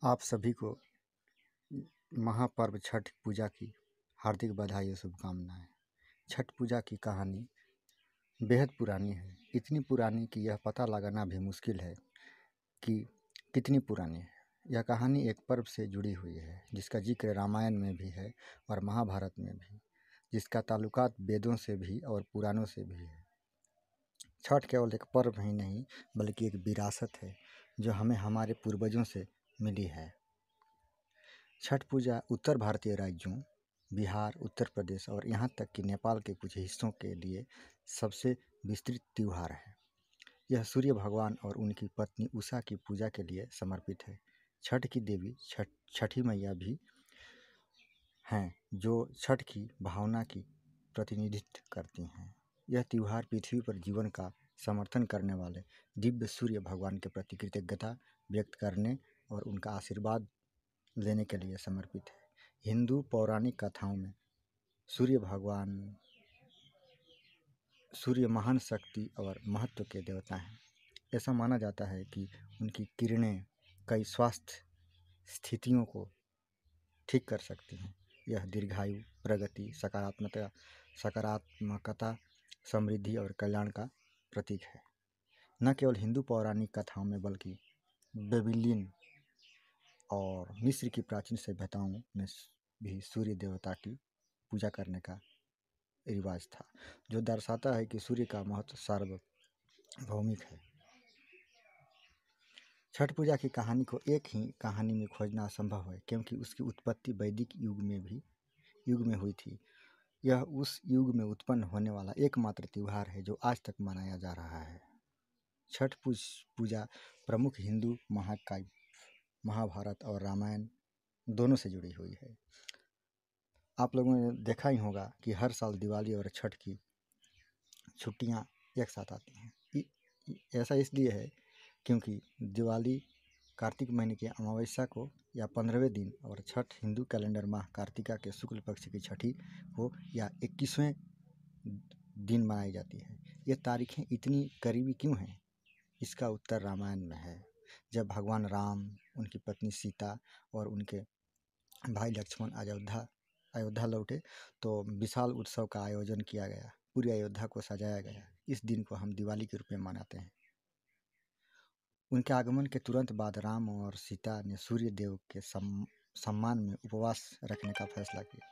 आप सभी को महापर्व छठ पूजा की हार्दिक बधाई और शुभकामनाएं। छठ पूजा की कहानी बेहद पुरानी है, इतनी पुरानी कि यह पता लगाना भी मुश्किल है कि कितनी पुरानी है। यह कहानी एक पर्व से जुड़ी हुई है जिसका जिक्र रामायण में भी है और महाभारत में भी, जिसका ताल्लुकात वेदों से भी और पुराणों से भी है। छठ केवल एक पर्व ही नहीं बल्कि एक विरासत है जो हमें हमारे पूर्वजों से मिली है। छठ पूजा उत्तर भारतीय राज्यों बिहार, उत्तर प्रदेश और यहाँ तक कि नेपाल के कुछ हिस्सों के लिए सबसे विस्तृत त्यौहार है। यह सूर्य भगवान और उनकी पत्नी उषा की पूजा के लिए समर्पित है। छठ की देवी छठी मैया भी हैं जो छठ की भावना की प्रतिनिधित्व करती हैं। यह त्यौहार पृथ्वी पर जीवन का समर्थन करने वाले दिव्य सूर्य भगवान के प्रति कृतज्ञता व्यक्त करने और उनका आशीर्वाद लेने के लिए समर्पित है। हिंदू पौराणिक कथाओं में सूर्य महान शक्ति और महत्व के देवता हैं। ऐसा माना जाता है कि उनकी किरणें कई स्वास्थ्य स्थितियों को ठीक कर सकती हैं। यह दीर्घायु, प्रगति, सकारात्मकता, समृद्धि और कल्याण का प्रतीक है। न केवल हिंदू पौराणिक कथाओं में बल्कि बेबीलियन और मिस्र की प्राचीन सभ्यताओं में भी सूर्य देवता की पूजा करने का रिवाज था, जो दर्शाता है कि सूर्य का महत्व सार्वभौमिक है। छठ पूजा की कहानी को एक ही कहानी में खोजना असंभव है क्योंकि उसकी उत्पत्ति वैदिक युग में हुई थी। यह उस युग में उत्पन्न होने वाला एकमात्र त्यौहार है जो आज तक मनाया जा रहा है। छठ पूजा प्रमुख हिंदू महाकाव्य महाभारत और रामायण दोनों से जुड़ी हुई है। आप लोगों ने देखा ही होगा कि हर साल दिवाली और छठ की छुट्टियां एक साथ आती हैं। ऐसा इसलिए है क्योंकि दिवाली कार्तिक महीने की अमावस्या को या 15वें दिन और छठ हिंदू कैलेंडर माह कार्तिका के शुक्ल पक्ष की छठी को या 21वें दिन मनाई जाती है। ये तारीखें इतनी करीबी क्यों हैं? इसका उत्तर रामायण में है। जब भगवान राम, उनकी पत्नी सीता और उनके भाई लक्ष्मण अयोध्या लौटे तो विशाल उत्सव का आयोजन किया गया। पूरी अयोध्या को सजाया गया। इस दिन को हम दिवाली के रूप में मनाते हैं। उनके आगमन के तुरंत बाद राम और सीता ने सूर्य देव के सम्मान में उपवास रखने का फैसला किया।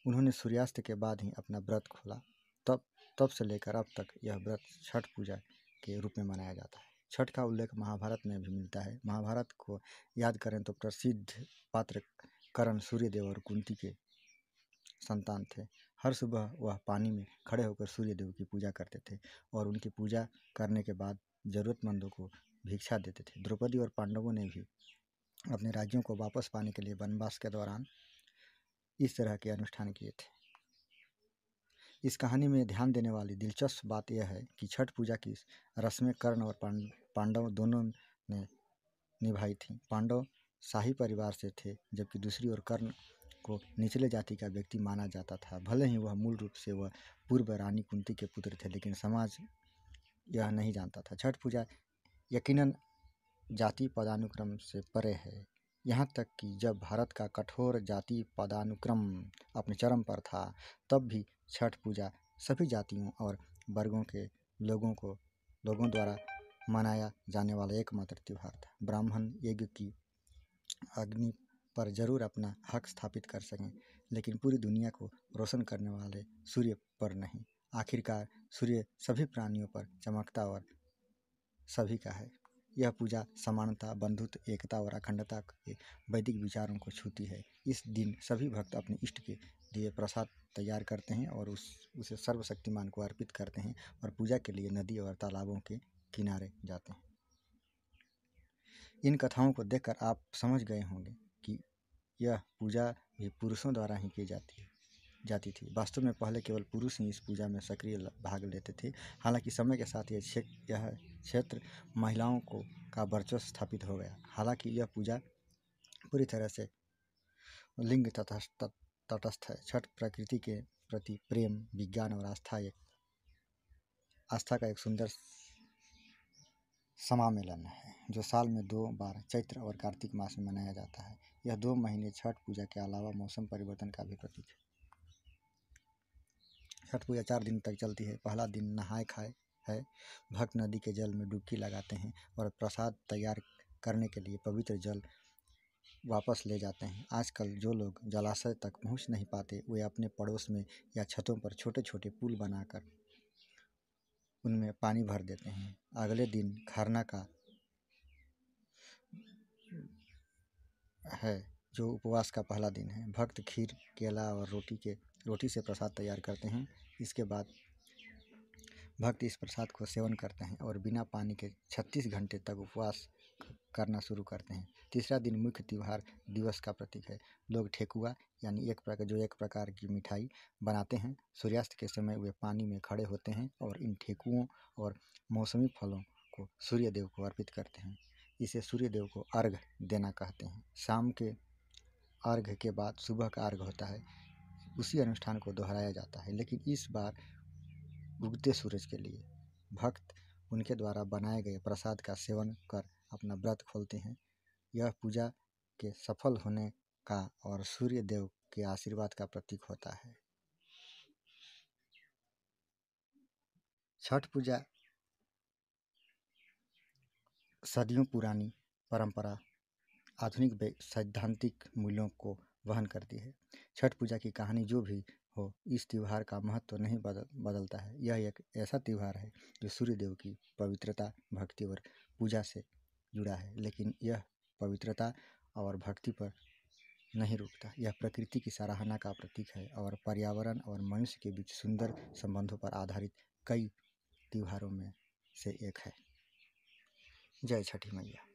उन्होंने सूर्यास्त के बाद ही अपना व्रत खोला। तब से लेकर अब तक यह व्रत छठ पूजा के रूप में मनाया जाता है। छठ का उल्लेख महाभारत में भी मिलता है। महाभारत को याद करें तो प्रसिद्ध पात्र कर्ण सूर्यदेव और कुंती के संतान थे। हर सुबह वह पानी में खड़े होकर सूर्यदेव की पूजा करते थे और उनकी पूजा करने के बाद जरूरतमंदों को भिक्षा देते थे। द्रौपदी और पांडवों ने भी अपने राज्यों को वापस पाने के लिए वनवास के दौरान इस तरह के अनुष्ठान किए थे। इस कहानी में ध्यान देने वाली दिलचस्प बात यह है कि छठ पूजा की रस्में कर्ण और पांडव दोनों ने निभाई थी। पांडव शाही परिवार से थे जबकि दूसरी ओर कर्ण को निचले जाति का व्यक्ति माना जाता था। भले ही वह मूल रूप से वह पूर्व रानी कुंती के पुत्र थे, लेकिन समाज यह नहीं जानता था। छठ पूजा यकीनन जाति पदानुक्रम से परे है। यहाँ तक कि जब भारत का कठोर जाति पदानुक्रम अपने चरम पर था, तब भी छठ पूजा सभी जातियों और वर्गों के लोगों द्वारा मनाया जाने वाला एकमात्र त्यौहार था। ब्राह्मण यज्ञ की अग्नि पर जरूर अपना हक स्थापित कर सकें, लेकिन पूरी दुनिया को रोशन करने वाले सूर्य पर नहीं। आखिरकार सूर्य सभी प्राणियों पर चमकता और सभी का है। यह पूजा समानता, बंधुत्व, एकता और अखंडता के वैदिक विचारों को छूती है। इस दिन सभी भक्त अपने इष्ट के लिए प्रसाद तैयार करते हैं और उसे सर्वशक्तिमान को अर्पित करते हैं और पूजा के लिए नदी और तालाबों के किनारे जाते हैं। इन कथाओं को देखकर आप समझ गए होंगे कि यह पूजा भी पुरुषों द्वारा ही की जाती थी। वास्तव में पहले केवल पुरुष ही इस पूजा में सक्रिय भाग लेते थे। हालांकि समय के साथ यह क्षेत्र महिलाओं का वर्चस्व स्थापित हो गया। हालांकि यह पूजा पूरी तरह से लिंग तटस्थ है। छठ प्रकृति के प्रति प्रेम, विज्ञान और आस्था का एक सुंदर समामेलन है। जो साल में 2 बार चैत्र और कार्तिक मास में मनाया जाता है। यह 2 महीने छठ पूजा के अलावा मौसम परिवर्तन का भी प्रतीक है। छठ पूजा 4 दिन तक चलती है। पहला दिन नहाय खाए है। भक्त नदी के जल में डुबकी लगाते हैं और प्रसाद तैयार करने के लिए पवित्र जल वापस ले जाते हैं। आजकल जो लोग जलाशय तक पहुंच नहीं पाते, वे अपने पड़ोस में या छतों पर छोटे छोटे पुल बनाकर उनमें पानी भर देते हैं। अगले दिन खरना का है, जो उपवास का पहला दिन है। भक्त खीर, केला और रोटी से प्रसाद तैयार करते हैं। इसके बाद भक्त इस प्रसाद को सेवन करते हैं और बिना पानी के 36 घंटे तक उपवास करना शुरू करते हैं। तीसरा दिन मुख्य त्योहार दिवस का प्रतीक है। लोग ठेकुआ यानी एक प्रकार की मिठाई बनाते हैं। सूर्यास्त के समय वे पानी में खड़े होते हैं और इन ठेकुओं और मौसमी फलों को सूर्य देव को अर्पित करते हैं। इसे सूर्य देव को अर्घ देना कहते हैं। शाम के अर्घ के बाद सुबह का अर्घ होता है। उसी अनुष्ठान को दोहराया जाता है, लेकिन इस बार उगते सूरज के लिए। भक्त उनके द्वारा बनाए गए प्रसाद का सेवन कर अपना व्रत खोलते हैं। यह पूजा के सफल होने का और सूर्य देव के आशीर्वाद का प्रतीक होता है। छठ पूजा सदियों पुरानी परंपरा आधुनिक सैद्धांतिक मूल्यों को वहन करती है। छठ पूजा की कहानी जो भी हो, इस त्यौहार का महत्व नहीं बदलता है। यह एक ऐसा त्यौहार है जो सूर्य देव की पवित्रता, भक्ति और पूजा से जुड़ा है, लेकिन यह पवित्रता और भक्ति पर नहीं रुकता। यह प्रकृति की सराहना का प्रतीक है और पर्यावरण और मनुष्य के बीच सुंदर संबंधों पर आधारित कई त्योहारों में से एक है। जय छठी मैया।